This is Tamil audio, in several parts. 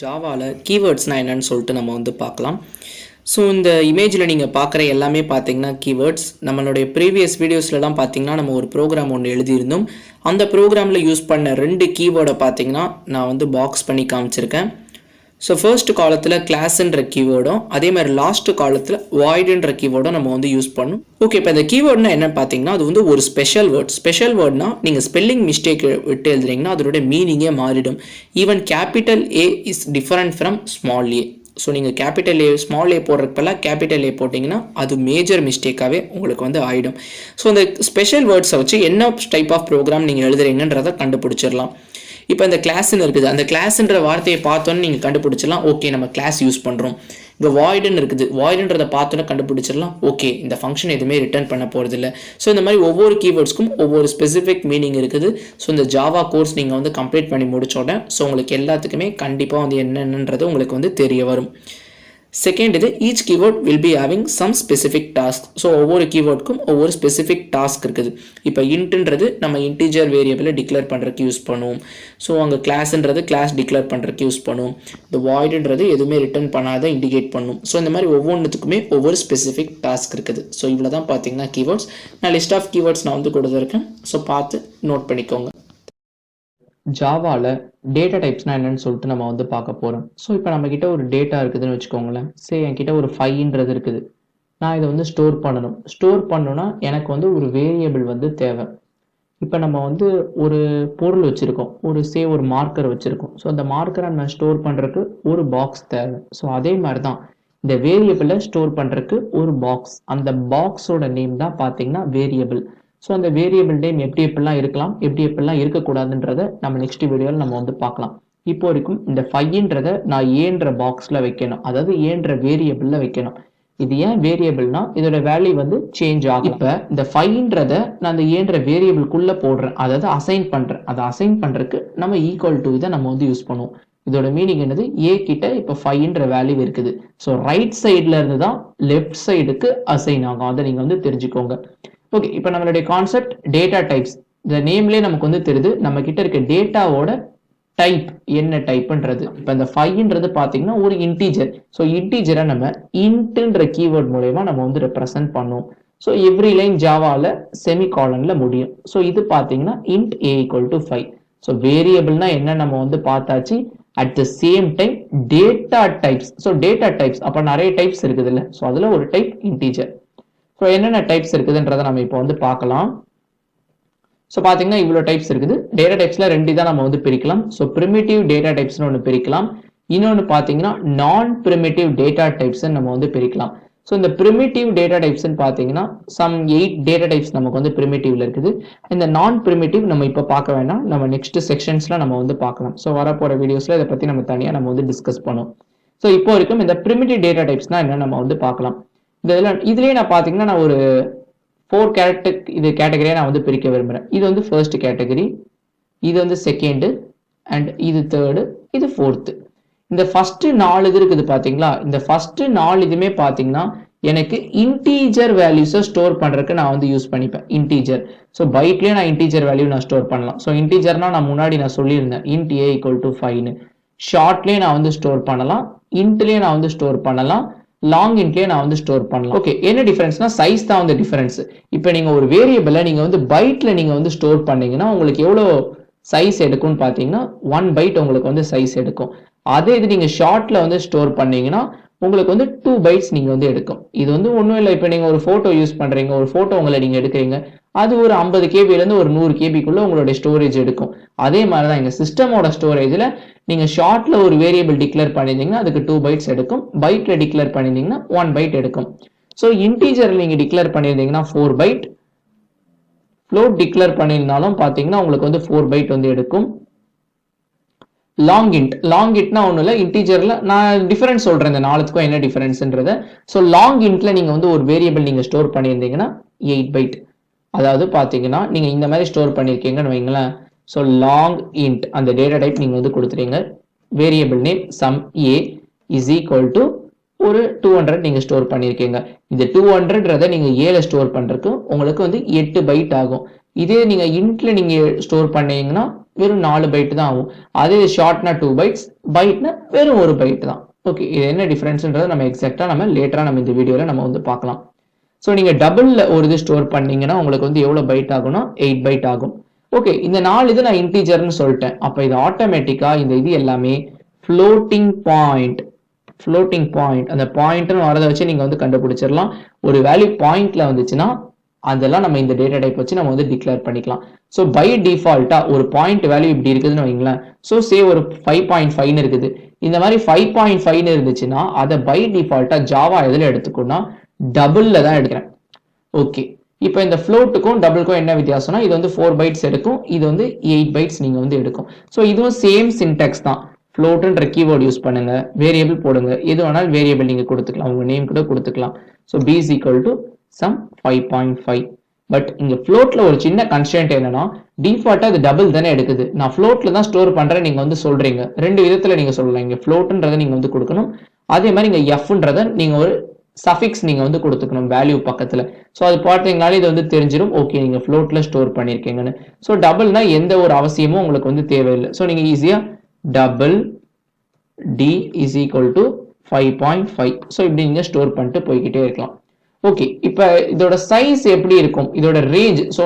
ஜாவாவில் கீவேர்ட்ஸ்னால் என்னன்னு சொல்லிட்டு நம்ம வந்து பார்க்கலாம். ஸோ இந்த இமேஜில் நீங்கள் பார்க்குற எல்லாமே பார்த்தீங்கன்னா கீவேர்ட்ஸ். நம்மளுடைய ப்ரீவியஸ் வீடியோஸ்லலாம் பார்த்தீங்கன்னா நம்ம ஒரு ப்ரோக்ராம் ஒன்று எழுதியிருந்தோம். அந்த ப்ரோக்ராமில் யூஸ் பண்ண 2 கீவேர்டை பார்த்தீங்கன்னா நான் வந்து பாக்ஸ் பண்ணி காமிச்சிருக்கேன். ஸோ ஃபர்ஸ்ட் காலத்தில் கிளாஸ்ன்ற கீவேர்டும் அதே மாதிரி லாஸ்ட் காலத்தில் வாய்டுன்ற கீவேர்டும் நம்ம வந்து யூஸ் பண்ணணும். ஓகே, இப்போ இந்த கீவேர்ட்னா என்ன பார்த்தீங்கன்னா அது வந்து ஒரு ஸ்பெஷல் வேர்ட். ஸ்பெஷல் வேர்ட்னா நீங்கள் ஸ்பெல்லிங் மிஸ்டேக் விட்டு எழுதுறீங்கன்னா அதோட மீனிங்கே மாறிடும். Even capital A is different from small A. So நீங்கள் கேபிட்டல் ஏ ஸ்மால் ஏ போடுறதுக்கெல்லாம் கேபிட்டல் ஏ போட்டிங்கன்னா அது மேஜர் மிஸ்டேக்காகவே உங்களுக்கு வந்து ஆகிடும். ஸோ இந்த ஸ்பெஷல் வேர்ட்ஸை வச்சு என்ன டைப் ஆஃப் ப்ரோக்ராம் நீங்கள் எழுதுறீங்கன்றதை கண்டுபிடிச்சிடலாம். இப்போ இந்த கிளாஸ்ன்னு இருக்குது, அந்த கிளாஸ்ன்ற வார்த்தையை பார்த்தோன்னு நீங்கள் கண்டுபிடிச்சிடலாம், ஓகே நம்ம கிளாஸ் யூஸ் பண்ணுறோம். இங்கே வாய்டுன்னு இருக்குது, வாய்டுன்றதை பார்த்தோன்னே கண்டுபிடிச்சிடலாம், ஓகே இந்த ஃபங்க்ஷன் எதுவுமே ரிட்டர்ன் பண்ண போகிறதில்ல. ஸோ இந்த மாதிரி ஒவ்வொரு கீவேர்ட்ஸ்க்கும் ஒவ்வொரு ஸ்பெசிஃபிக் மீனிங் இருக்குது. ஸோ இந்த ஜாவா கோர்ஸ் நீங்கள் வந்து கம்ப்ளீட் பண்ணி முடிச்சோடனே ஸோ உங்களுக்கு எல்லாத்துக்குமே கண்டிப்பாக வந்து என்னென்னன்றது உங்களுக்கு வந்து தெரிய வரும். செகண்ட் இது each keyword will be having some specific task. So ஒவ்வொரு கீவேர்டுக்கும் ஒவ்வொரு ஸ்பெசிஃபிக் டாஸ்க் இருக்குது. இப்போ இன்ட்ன்றது நம்ம இன்டீஜர் வேரியபிளை டிக்ளேர் பண்ணுறதுக்கு யூஸ் பண்ணுவோம். ஸோ அங்கே கிளாஸ்ன்றது கிளாஸ் டிக்ளேர் பண்ணுறதுக்கு யூஸ் பண்ணுவோம். இந்த வாய்டுன்றது எதுவுமே ரிட்டர்ன் பண்ணாத இண்டிகேட் பண்ணும். ஸோ இந்த மாதிரி ஒவ்வொன்றுத்துக்குமே ஒவ்வொரு ஸ்பெசிஃபிக் டாஸ்க் இருக்குது. ஸோ இவ்வளோ தான் பார்த்தீங்கன்னா கீவேர்ட்ஸ். நான் லிஸ்ட் ஆஃப் கீவேர்ட்ஸ் நான் வந்து கொடுத்துருக்கேன். ஸோ பார்த்து நோட் பண்ணிக்கோங்க. ஜாவாவில் டேட்டா டைப்ஸ்னால் என்னன்னு சொல்லிட்டு நம்ம வந்து பார்க்க போகிறோம். ஸோ இப்போ நம்மக்கிட்ட ஒரு டேட்டா இருக்குதுன்னு வச்சுக்கோங்களேன். சரி, என்கிட்ட ஒரு 5ன்றது இருக்குது. நான் இதை வந்து ஸ்டோர் பண்ணணும். ஸ்டோர் பண்ணணும்னா எனக்கு வந்து ஒரு வேரியபிள் வந்து தேவை. இப்போ நம்ம வந்து ஒரு பொருள் வச்சுருக்கோம், ஒரு மார்க்கர் வச்சுருக்கோம். ஸோ அந்த மார்க்கரை நம்ம ஸ்டோர் பண்ணுறதுக்கு ஒரு பாக்ஸ் தேவை. ஸோ அதே மாதிரி தான் இந்த வேரியபிளை ஸ்டோர் பண்ணுறதுக்கு ஒரு பாக்ஸ். அந்த பாக்ஸோட நேம் தான் பார்த்தீங்கன்னா வேரியபிள். ஸோ அந்த வேரியபிள் நேம் எப்படிலாம் இருக்கலாம், எப்படிலாம் இருக்கக்கூடாதுன்றதை நம்ம நெக்ஸ்ட் வீடியோவில் நம்ம வந்து பார்க்கலாம். இப்போ வரைக்கும் இந்த 5ன்றதை நான் ஏன்ற பாக்ஸில் வைக்கணும், அதாவது ஏன்ற வேரியபிளில் வைக்கணும். இது ஏன் வேரியபிள்னா இதோட வேல்யூ வந்து சேஞ்ச் ஆகும். இப்போ இந்த 5ன்றதை நான் அந்த ஏன்ற வேரியபிள்குள்ளே போடுறேன், அதாவது அசைன் பண்ணுறேன். அதை அசைன் பண்ணுறதுக்கு நம்ம ஈக்குவல் டு இதை நம்ம வந்து யூஸ் பண்ணுவோம். இதோட மீனிங் என்னது, ஏ கிட்ட இப்போ 5ன்ற வேல்யூ இருக்குது. ஸோ ரைட் சைடில் இருந்து தான் லெஃப்ட் சைடுக்கு அசைன் ஆகும். அதை நீங்கள் வந்து தெரிஞ்சுக்கோங்க. ஓகே, இப்போ நம்மளுடைய கான்செப்ட் டேட்டா டைப்ஸ். இந்த நேம்லேயே நமக்கு வந்து தெரியுது நம்ம கிட்ட இருக்க டேட்டாவோட டைப் என்ன டைப்ன்றது. இப்போ இந்த 5ன்றது பார்த்தீங்கன்னா ஒரு இன்டீஜர். ஸோ இன்டீஜரை நம்ம இன்ட்ன்ற கீவேர்ட் மூலயமா நம்ம வந்து ரெப்ரசென்ட் பண்ணுவோம். ஸோ எவ்ரி லைன் ஜாவாவில் செமிகாலன்ல முடியும். ஸோ இது பார்த்தீங்கன்னா int A equal to 5. So வேரியபிள்னா என்ன நம்ம வந்து பார்த்தாச்சு. At the same time data types. So data types அப்போ நிறைய டைப்ஸ் இருக்குது இல்லை. ஸோ அதில் ஒரு டைப் இன்டீஜர். ஸோ என்னென்ன டைப்ஸ் இருக்குதுன்றதை நம்ம இப்போ வந்து பார்க்கலாம். ஸோ பார்த்தீங்கன்னா இவ்வளோ டைப்ஸ் இருக்குது. டேட்டா டைப்ஸில் 2 தான் நம்ம வந்து பிரிக்கலாம். ஸோ ப்ரிமிட்டிவ் டேட்டா டைப்ஸ்னு ஒன்று பிரிக்கலாம். இன்னொன்று பார்த்தீங்கன்னா நான் ப்ரிமிட்டிவ் டேட்டா டைப்ஸ்ன்னு நம்ம வந்து பிரிக்கலாம். ஸோ இந்த ப்ரிமிட்டிவ் டேட்டா டைப்ஸ்ன்னு பார்த்தீங்கன்னா சம் 8 டேட்டா டைப்ஸ் நமக்கு வந்து ப்ரிமிட்டிவ்ல இருக்குது. இந்த நான் ப்ரிமிட்டிவ் நம்ம இப்போ பார்க்க வேண்டாம், நம்ம நெக்ஸ்ட் செக்ஷன்ஸ்ல நம்ம வந்து பார்க்கலாம். ஸோ வரப்போகிற வீடியோஸ்ல இதை பற்றி நம்ம தனியாக நம்ம வந்து டிஸ்கஸ் பண்ணுவோம். ஸோ இப்போ வரைக்கும் இந்த ப்ரிமிட்டிவ் டேட்டா டைப்ஸ்னா என்ன நம்ம வந்து பார்க்கலாம். இதுலயே நான் பாத்தீங்கன்னா நான் ஒரு 4 கேட்டகரியா நான் வந்து பிரிக்க விரும்புறேன். இது வந்து ஃபர்ஸ்ட் கேட்டகரி, இது வந்து செகண்ட், அண்ட் இது தேர்டு, இது ஃபோர்த். இந்த ஃபர்ஸ்ட் 4 இது இருக்குது பாத்தீங்களா. இந்த ஃபர்ஸ்ட் 4 இதுமே பாத்தீங்கன்னா எனக்கு இன்டீஜர் வேல்யூஸை ஸ்டோர் பண்றதுக்கு நான் வந்து யூஸ் பண்ணிப்பேன். இன்டீஜர். ஸோ பைட்லயே நான் இன்டீஜர் வேல்யூ நான் ஸ்டோர் பண்ணலாம். ஸோ இன்டீஜர்னா நான் முன்னாடி நான் சொல்லியிருந்தேன் இன்ட் ஏ ஈக்குவல் டு 5ன்னு. ஷார்ட்லயே நான் வந்து ஸ்டோர் பண்ணலாம், இன்ட்லயே நான் வந்து ஸ்டோர் பண்ணலாம், லாங் இன்ட்லயே நான் வந்து ஸ்டோர் பண்ணலாம். ஓகே, என்ன டிஃபரன்ஸ்னா சைஸ் தான் வந்து டிஃபரன்ஸ். இப்போ நீங்க ஒரு வேரியபிளை நீங்க வந்து பைட்ல நீங்க வந்து ஸ்டோர் பண்ணீங்கன்னா உங்களுக்கு எவ்வளவு சைஸ் எடுக்கும்னு பாத்தீங்கன்னா 1 பைட் உங்களுக்கு வந்து சைஸ் எடுக்கும். அதே இது நீங்க ஷார்ட்ல வந்து ஸ்டோர் பண்ணீங்கன்னா உங்களுக்கு வந்து 2 பைட்ஸ் நீங்க வந்து எடுக்கும். இது வந்து ஒன்றும் இல்லை. இப்போ நீங்க ஒரு போட்டோ யூஸ் பண்றீங்க, ஒரு போட்டோ உங்களை நீங்க எடுக்கிறீங்க, அது ஒரு 50 கேபில இருந்து ஒரு 100 கேபிக்குள்ள உங்களுடைய ஸ்டோரேஜ் எடுக்கும். அதே மாதிரி தான் எங்க சிஸ்டமோட ஸ்டோரேஜ்ல நீங்க ஷார்ட்ல ஒரு வேரியபிள் டிக்ளேர் பண்ணிருந்தீங்கன்னா அதுக்கு 2 பைட்ஸ் எடுக்கும். பைட்ல டிக்ளேர் பண்ணிருந்தீங்கன்னா 1 பைட் எடுக்கும். ஸோ இன்டீஜர்ல நீங்க டிக்ளேர் பண்ணிருந்தீங்கன்னா 4 பைட், ஃப்ளோட் டிக்ளேர் பண்ணியிருந்தாலும் பாத்தீங்கன்னா உங்களுக்கு வந்து 4 பைட் வந்து எடுக்கும். லாங் இன்ட்னா ஒன்றும் இல்லை. இன்டீஜர்ல நான் டிஃபரன்ஸ் சொல்றேன் இந்த 4த்துக்கும் என்ன டிஃபரன்ஸ்ன்றத. ஸோ லாங் இன்ட்ல நீங்க வந்து ஒரு வேரியபிள் நீங்க ஸ்டோர் பண்ணியிருந்தீங்கன்னா 8 பைட். அதாவது பாத்தீங்கன்னா நீங்க இந்த மாதிரி ஸ்டோர் பண்ணிருக்கீங்கன்னு வைங்களேன். ஸோ லாங் இன்ட் அந்த டேட்டா டைப் நீங்க வந்து கொடுத்துறீங்க. Variable name sum A is equal to ஒரு 200 நீங்க ஸ்டோர் பண்ணிருக்கீங்க. இந்த 200ன்றதை நீங்க ஏல ஸ்டோர் பண்றதுக்கு உங்களுக்கு வந்து 8 பைட் ஆகும். இதே நீங்க இன்ட்ல நீங்க ஸ்டோர் பண்ணீங்கன்னா வெறும் 4 பைட் தான் ஆகும். அதே ஷார்ட்னா 2 பைட்ஸ், பைட்னா வெறும் 1 பைட் தான். ஓகே, இது என்ன டிஃபரன்ஸ்ன்றதை நம்ம எக்ஸாக்டா நம்ம லேட்டரா நம்ம இந்த வீடியோல நம்ம வந்து பார்க்கலாம். ஸோ நீங்க டபுள்ல ஒரு இது ஸ்டோர் பண்ணீங்கன்னா உங்களுக்கு வந்து எவ்வளவு பைட் ஆகும்னா 8 பைட் ஆகும். ஓகே, இந்த 4 இது நான் இன்டீஜர்னு சொல்லிட்டேன். அப்ப இது ஆட்டோமேட்டிக்கா இந்த இது எல்லாமே ஃப்ளோட்டிங் பாயிண்ட் அந்த பாயிண்ட்னு வரதை வச்சு நீங்க வந்து கண்டுபிடிச்சிடலாம். ஒரு வேல்யூ பாயிண்ட்ல வந்துச்சுன்னா அதெல்லாம் நம்ம இந்த டேட்டா டைப் வச்சு நம்ம வந்து டிக்ளேர் பண்ணிக்கலாம். ஸோ பை டிஃபால்ட்டா ஒரு பாயிண்ட் வேல்யூ இப்படி இருக்குதுன்னு வைங்களேன். ஸோ சே ஒரு 5.5 இருக்குது. இந்த மாதிரி 5.5 இருந்துச்சுன்னா அதை பை டிஃபால்ட்டா ஜாவா எதுல எடுத்துக்கோன்னா டபுள்ல தான் எடுக்கிறேன். ஓகே, இப்போ இந்த ஃப்ளோட்டுக்கும் டபுளுக்கும் என்ன வித்தியாசம்னா இது வந்து 4 பைட்ஸ் எடுக்கும், இது வந்து 8 பைட்ஸ் நீங்க வந்து எடுக்கும். ஸோ இதுவும் சேம் சின்டாக்ஸ் தான். ஃப்ளோட்ன்ற கீவேர்ட் யூஸ் பண்ணுங்க, வேரியபிள் போடுங்க, எது வேணாலும் வேரியபிள் நீங்க கொடுத்துக்கலாம், உங்க நேம் கூட கொடுத்துக்கலாம். So b is equal to some 5.5. But இங்க ஃப்ளோட்ல ஒரு சின்ன கன்ஸ்ட்ரெயின்ட் என்னன்னா டிஃபால்ட்டா அது டபுள் தானே எடுக்குது. நான் ஃப்ளோட்ல தான் ஸ்டோர் பண்றேன் நீங்க வந்து சொல்றீங்க. ரெண்டு விதத்துல நீங்க சொல்லலாம். இங்க ஃப்ளோட்ன்றதை நீங்க வந்து கொடுக்கணும், அதே மாதிரி இங்க எஃப்ன்றதை நீங்க ஒரு சஃபிக்ஸ் நீங்க வந்து கொடுத்துக்கணும் வேல்யூ பக்கத்துல. ஸோ அது பார்த்தீங்கனாலே இது வந்து தெரிஞ்சிடும், ஓகே நீங்க ஃப்ளோட்ல ஸ்டோர் பண்ணிருக்கீங்கன்னு. ஸோ டபுள்னா எந்த ஒரு அவசியமும் உங்களுக்கு வந்து தேவையில்லை. ஸோ நீங்க ஈஸியா double D is equal to 5.5. So இப்படி நீங்க ஸ்டோர் பண்ணிட்டு போய்கிட்டே இருக்கலாம். ஓகே, இப்போ இதோட சைஸ் எப்படி இருக்கும், இதோட ரேஞ்ச். ஸோ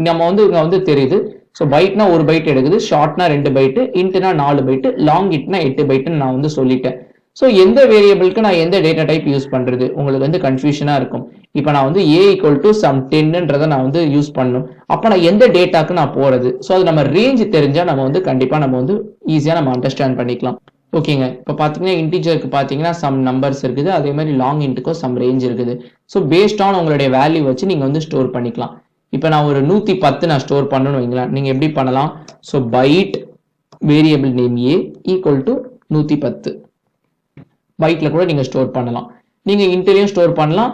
நம்ம வந்து இங்க வந்து தெரியுது. ஸோ பைட்னா 1 பைட் எடுக்குது, ஷார்ட்னா 2 பைட்டு, இன்ட்னா 4 பைட்டு, லாங் இட்னா 8 பைட்டுன்னு நான் வந்து சொல்லிட்டேன். ஸோ எந்த வேரியபிளுக்கு நான் எந்த டேட்டா டைப் யூஸ் பண்றது உங்களுக்கு வந்து கன்ஃபியூஷனா இருக்கும். இப்போ நான் வந்து a equal to some 10ன்றதை நான் வந்து யூஸ் பண்ணணும். அப்போ நான் எந்த டேட்டாக்கு நான் போறது? ஸோ அது நம்ம ரேஞ்ச் தெரிஞ்சா நம்ம வந்து கண்டிப்பா நம்ம வந்து ஈஸியா நம்ம அண்டர்ஸ்டாண்ட் பண்ணிக்கலாம். ஓகேங்க, இப்போ பார்த்தீங்கன்னா இன்டீஜருக்கு பார்த்தீங்கன்னா சம் நம்பர்ஸ் இருக்குது, அதே மாதிரி லாங் இன்ட்டுக்கும் சம் ரேஞ்ச் இருக்குது. ஸோ பேஸ்ட் ஆன் உங்களுடைய வேல்யூ வச்சு நீங்க வந்து ஸ்டோர் பண்ணிக்கலாம். இப்போ நான் ஒரு 110 நான் ஸ்டோர் பண்ணணும்னு வைங்களேன். நீங்க எப்படி பண்ணலாம்? So byte variable name a equal to 110 பைட்ல கூட நீங்க ஸ்டோர் பண்ணலாம். நீங்க இன்ட்லயும் ஸ்டோர் பண்ணலாம்,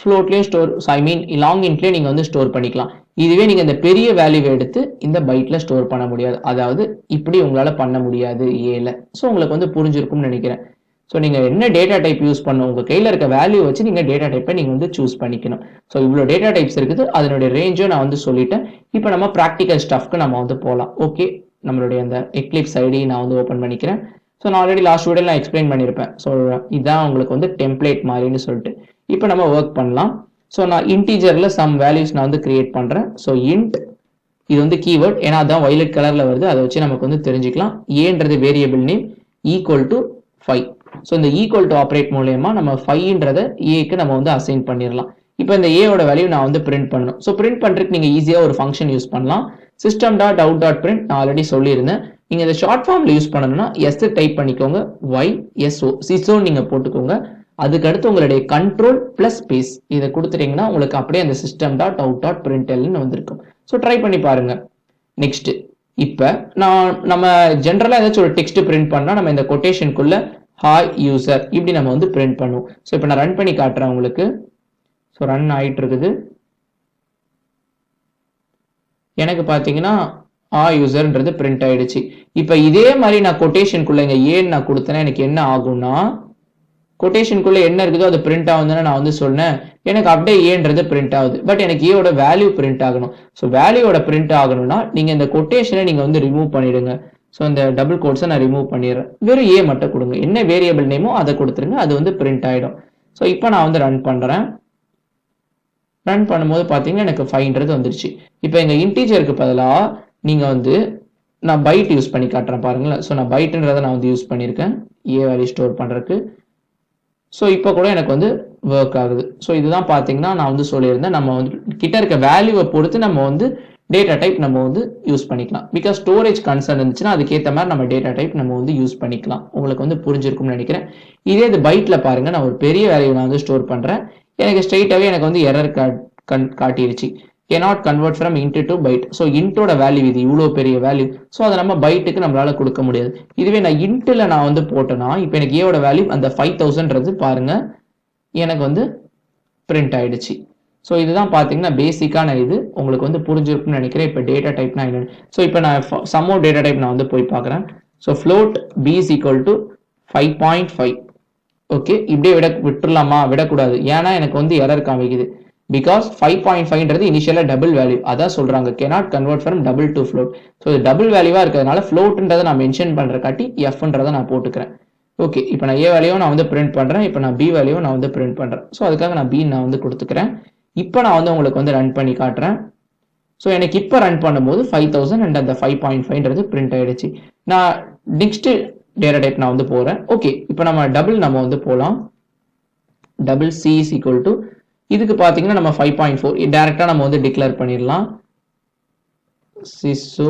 ஃப்ளோட்லயும் ஸ்டோர், ஐ மீன் லாங் இன்ட்லயும் நீங்க வந்து ஸ்டோர் பண்ணிக்கலாம். இதுவே நீங்க இந்த பெரிய வேல்யூவை எடுத்து இந்த பைட்ல ஸ்டோர் பண்ண முடியாது, அதாவது இப்படி உங்களால பண்ண முடியாது ஏல. ஸோ உங்களுக்கு வந்து புரிஞ்சிருக்கும்னு நினைக்கிறேன். ஸோ நீங்க என்ன டேட்டா டைப் யூஸ் பண்ணணும், உங்க கையில இருக்க வேல்யூ வச்சு நீங்க டேட்டா டைப்பை நீங்க வந்து சூஸ் பண்ணிக்கணும். ஸோ இவ்வளோ டேட்டா டைப்ஸ் இருக்குது, அதனுடைய ரேஞ்சும் நான் வந்து சொல்லிட்டேன். இப்போ நம்ம ப்ராக்டிக்கல் ஸ்டஃப்க்கு நம்ம வந்து போகலாம். ஓகே, நம்மளுடைய அந்த எக்லிப்ஸ் ஐடி நான் வந்து ஓப்பன் பண்ணிக்கிறேன். ஸோ நான் ஆல்ரெடி லாஸ்ட் வீடியோவில் நான் எக்ஸ்பிளைன் பண்ணியிருப்பேன். ஸோ இதுதான் உங்களுக்கு வந்து டெம்ப்ளேட் மாதிரின்னு சொல்லிட்டு இப்போ நம்ம ஒர்க் பண்ணலாம். ஸோ நான் இன்டீஜரில் சம் வேல்யூஸ் நான் வந்து கிரியேட் பண்ணுறேன். ஸோ இன்ட் இது வந்து கீவேர்ட், ஏன்னா அதான் வயலட் கலரில் வருது, அதை வச்சு நமக்கு வந்து தெரிஞ்சுக்கலாம். ஏன்றது variable name equal to 5. So இந்த ஈக்குவல் டு ஆப்ரேட் மூலயமா நம்ம 5ன்றதை ஏக்கு நம்ம வந்து அசைன் பண்ணிடலாம். இப்போ இந்த ஏவோட வேல்யூ நான் வந்து பிரிண்ட் பண்ணணும். ஸோ பிரிண்ட் பண்ணுறதுக்கு நீங்கள் ஈஸியாக ஒரு ஃபங்க்ஷன் யூஸ் பண்ணலாம். System dot out dot print நான் ஆல்ரெடி சொல்லியிருந்தேன். நீங்க இந்த ஷார்ட் ஃபார்ம்ல யூஸ் பண்ணணும்னா எஸ் டைப் பண்ணிக்கோங்க, ஒய் எஸ்ஓ சிசோ நீங்க போட்டுக்கோங்க. அதுக்கு அடுத்து உங்களுடைய கண்ட்ரோல் பிளஸ் ஸ்பேஸ் இதை கொடுத்துட்டீங்கன்னா உங்களுக்கு அப்படியே அந்த சிஸ்டம் டாட் அவுட் டாட் பிரிண்டெல்னு வந்திருக்கும். ஸோ ட்ரை பண்ணி பாருங்க. நெக்ஸ்ட், இப்போ நம்ம ஜென்ரலா ஏதாச்சும் ஒரு டெக்ஸ்ட் பிரிண்ட் பண்ணா நம்ம இந்த கொட்டேஷனுக்குள்ள ஹாய் யூசர் இப்படி நம்ம வந்து பிரிண்ட் பண்ணுவோம். ஸோ இப்போ நான் ரன் பண்ணி காட்டுறேன் உங்களுக்கு. ஸோ ரன் ஆயிட்டு இருக்குது. எனக்கு பார்த்தீங்கன்னா யூசர்ன்றது பிரிண்ட் ஆயிடுச்சு. இப்போ இதே மாதிரி நான் கொட்டேஷனுக்குள்ள இங்க ஏன்னு நான் கொடுத்தேன்னா எனக்கு என்ன ஆகும்னா, கொட்டேஷனுக்குள்ள என்ன இருக்குதோ அது பிரிண்ட் ஆகுதுன்னு நான் வந்து சொன்னேன். எனக்கு அப்படியே ஏன்றது பிரிண்ட் ஆகுது. பட் எனக்கு ஏவோட வேல்யூ பிரிண்ட் ஆகணும். ஸோ வேல்யூவோட பிரிண்ட் ஆகணும்னா நீங்க இந்த கொட்டேஷனை நீங்க வந்து ரிமூவ் பண்ணிடுங்க. ஸோ இந்த டபுள் கோட்ஸை நான் ரிமூவ் பண்ணிடுறேன். வெறும் ஏ மட்டும் கொடுங்க, என்ன வேரியபிள் நேமோ அதை கொடுத்துருங்க, அது வந்து பிரிண்ட் ஆயிடும். ஸோ இப்போ நான் வந்து ரன் பண்றேன். ரன் பண்ணும்போது பார்த்தீங்கன்னா எனக்கு 5ன்றது வந்துருச்சு. இப்போ எங்க இன்டீஜருக்கு பதிலாக நீங்க வந்து நான் பைட் யூஸ் பண்ணி காட்டுறேன் பாருங்களேன். ஸோ நான் பைட்ன்றதை நான் வந்து யூஸ் பண்ணியிருக்கேன் ஏ வேல்யூ ஸ்டோர் பண்றதுக்கு. ஸோ இப்போ கூட எனக்கு வந்து ஒர்க் ஆகுது. ஸோ இதுதான் பார்த்தீங்கன்னா நான் வந்து சொல்லியிருந்தேன், நம்ம வந்து கிட்ட இருக்க வேல்யூவை பொறுத்து நம்ம வந்து டேட்டா டைப் நம்ம வந்து யூஸ் பண்ணிக்கலாம். பிகாஸ் ஸ்டோரேஜ் கன்சர்ன் இருந்துச்சுன்னா அதுக்கேற்ற மாதிரி நம்ம டேட்டா டைப் நம்ம வந்து யூஸ் பண்ணிக்கலாம். உங்களுக்கு வந்து புரிஞ்சிருக்கும்னு நினைக்கிறேன். இதே இது பைட்ல பாருங்க, நான் ஒரு பெரிய வேல்யூ நான் வந்து ஸ்டோர் பண்றேன். எனக்கு ஸ்ட்ரெயிட்டாவே எனக்கு வந்து எரர் காட்டிருச்சு. cannot convert from int to byte. So இன்ட்டோட வேல்யூ இது இவ்வளோ பெரிய வேல்யூ. ஸோ அதை நம்ம பைட்டுக்கு நம்மளால கொடுக்க முடியாது. இதுவே நான் இன்ட்டில் நான் வந்து போட்டேன்னா இப்போ எனக்கு ஏவோட வேல்யூ அந்த 5000ன்றது பாருங்க எனக்கு வந்து பிரிண்ட் ஆயிடுச்சு. ஸோ இதுதான் பார்த்தீங்கன்னா பேசிக்கான இது உங்களுக்கு வந்து புரிஞ்சிருக்கும்னு நினைக்கிறேன். இப்போ டேட்டா டைப்னா என்னன்னு. ஸோ இப்போ நான் சம் ஆஃப் டேட்டா டைப் நான் வந்து போய் பார்க்குறேன். So float b is equal to 5.5. Okay, இப்படியே விட்டுடலாமா? விடக்கூடாது, ஏன்னா எனக்கு வந்து எரர் காமிக்குது. பிகாஸ் 5.5ன்றது இனிஷியலா டபுள் வேல்யூ, அதான் சொல்றாங்க cannot convert from double to float. So இது டபுள் வேல்யூவா இருக்கிறதுனால ஃப்ளோட்ன்றதை நான் மென்ஷன் பண்ற காட்டி எஃப்ன்றதை நான் போட்டுக்கிறேன். ஓகே, இப்போ நான் ஏ வேல்யூவும் நான் வந்து பிரிண்ட் பண்றேன், இப்போ நான் பி வேல்யூவும் நான் வந்து பிரிண்ட் பண்றேன். ஸோ அதுக்காக நான் பி நான் வந்து கொடுத்துக்கிறேன். இப்போ நான் வந்து உங்களுக்கு வந்து ரன் பண்ணி காட்டுறேன். ஸோ எனக்கு இப்போ ரன் பண்ணும்போது 5000 அண்ட் அந்த 5.5ன்றது பிரிண்ட் ஆயிடுச்சு. நான் நெக்ஸ்ட் டேட்டா டைப் நான் வந்து போறேன். ஓகே, இப்போ நம்ம வந்து போகலாம். Double C is equal to இதுக்கு பார்த்தீங்கன்னா நம்ம 5.4 டைரக்டா நம்ம வந்து டிக்ளேர் பண்ணிடலாம். சிசோ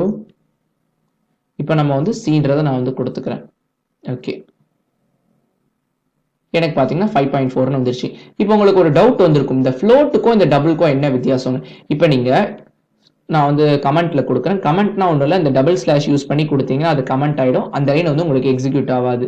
இப்போ நம்ம வந்து சீன்றதை நான் வந்து கொடுத்துக்கிறேன். ஓகே, எனக்கு பார்த்தீங்கன்னா 5.4ன்னு வந்துருச்சு. இப்போ உங்களுக்கு ஒரு டவுட் வந்திருக்கும், இந்த ஃப்ளோட்டுக்கும் இந்த டபுளுக்கும் என்ன வித்தியாசம். இப்போ நீங்க நான் வந்து கமெண்ட்ல கொடுக்குறேன். கமெண்ட்னா ஒன்றும் இல்லை, இந்த டபுள் ஸ்லாஷ் யூஸ் பண்ணி கொடுத்தீங்கன்னா அது கமெண்ட் ஆகிடும், அந்த லைன் வந்து உங்களுக்கு எக்ஸிக்யூட் ஆகாது.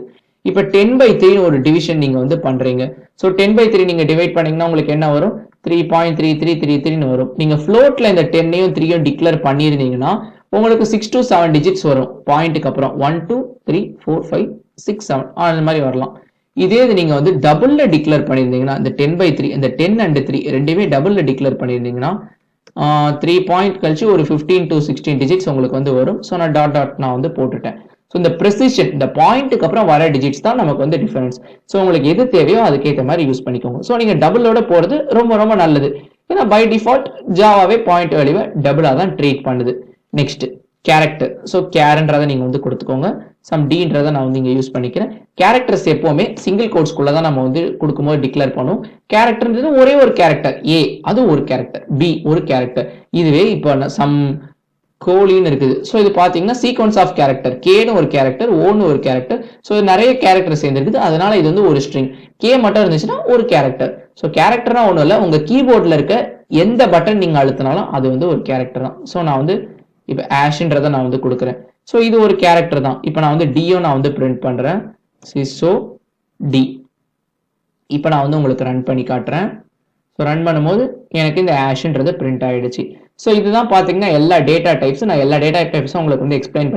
இப்போ 10/3 ஒரு டிவிஷன் நீங்க வந்து பண்றீங்க. ஸோ 10/3 நீங்க டிவைட் பண்ணீங்கன்னா உங்களுக்கு என்ன வரும், 3.3333 வரும். நீங்க ஃப்ளோட்ல இந்த 10ஐயும் 3யும் டிக்ளேர் பண்ணியிருந்தீங்கன்னா உங்களுக்கு 6 to 7 டிஜிட்ஸ் வரும். பாயிண்ட்டுக்கு அப்புறம் 1 2 3 4 5 6 7 அந்த மாதிரி வரலாம். இதே இது நீங்க வந்து டபுள்ல டிக்ளேர் பண்ணியிருந்தீங்கன்னா இந்த 10/3 இந்த 10 and 3 ரெண்டுமே டபுள்ல டிக்ளேர் பண்ணியிருந்தீங்கன்னா 3 பாயிண்ட் கழிச்சு ஒரு 15 to 16 டிஜிட்ஸ் உங்களுக்கு வந்து வரும். ஸோ நான் டாட் நான் வந்து போட்டுட்டேன். ஸோ இந்த ப்ரெசிஷன், இந்த பாயிண்ட்டுக்கு அப்புறம் வர டிஜிட்ஸ் தான் நமக்கு வந்து டிஃபரன்ஸ். ஸோ உங்களுக்கு எது தேவையோ அதுக்கேற்ற மாதிரி யூஸ் பண்ணிக்கோங்க. ஸோ நீங்க டபுளோட போறது ரொம்ப ரொம்ப நல்லது. ஏன்னா பை டிஃபால்ட் ஜாவாவே பாயிண்ட் வேல்யூவை டபுளா தான் ட்ரீட் பண்ணுது. Next character. ஸோ கேர்ன்றதை நீங்க வந்து கொடுத்துக்கோங்க. சம் டின்றதை நான் வந்து இங்க யூஸ் பண்ணிக்கிறேன். கேரக்டர்ஸ் எப்பவுமே சிங்கிள் கோட்ஸ்குள்ள தான் நம்ம வந்து கொடுக்கும்போது டிக்ளேர் பண்ணுவோம். கேரக்டர்ன்றது ஒரே ஒரு கேரக்டர், ஏ அது ஒரு கேரக்டர், பி ஒரு கேரக்டர். இதுவே இப்போ சம் கோலின்னு இருக்குது. ஸோ இது பார்த்தீங்கன்னா சீக்வன்ஸ் ஆஃப் கேரக்டர், கேன்னு ஒரு கேரக்டர், ஓன்னு ஒரு கேரக்டர். ஸோ நிறைய கேரக்டர் சேர்ந்துருக்குது, அதனால இது வந்து ஒரு ஸ்ட்ரிங். கே மட்டும் இருந்துச்சுன்னா ஒரு கேரக்டர். ஸோ கேரக்டர்னா ஒன்றும் இல்லை, உங்க கீபோர்டில் இருக்க எந்த பட்டன் நீங்க அழுத்தினாலும் அது வந்து ஒரு கேரக்டர் தான். ஸோ நான் வந்து இப்போ ஆஷ்ன்றதை நான் வந்து கொடுக்குறேன். ஸோ இது ஒரு கேரக்டர் தான். இப்போ நான் வந்து டியோ நான் வந்து பிரிண்ட் பண்றேன். சிசோ டி. இப்போ நான் வந்து உங்களுக்கு ரன் பண்ணி காட்டுறேன். ஸோ ரன் பண்ணும்போது எனக்கு இந்த ஆஷ்ன்றது பிரிண்ட் ஆயிடுச்சு. ஸோ இதுதான் பார்த்தீங்கன்னா எல்லா டேட்டா டைப்ஸும் நான் எல்லா டேட்டா டைப்ஸும் உங்களுக்கு வந்து எக்ஸ்பிளைன்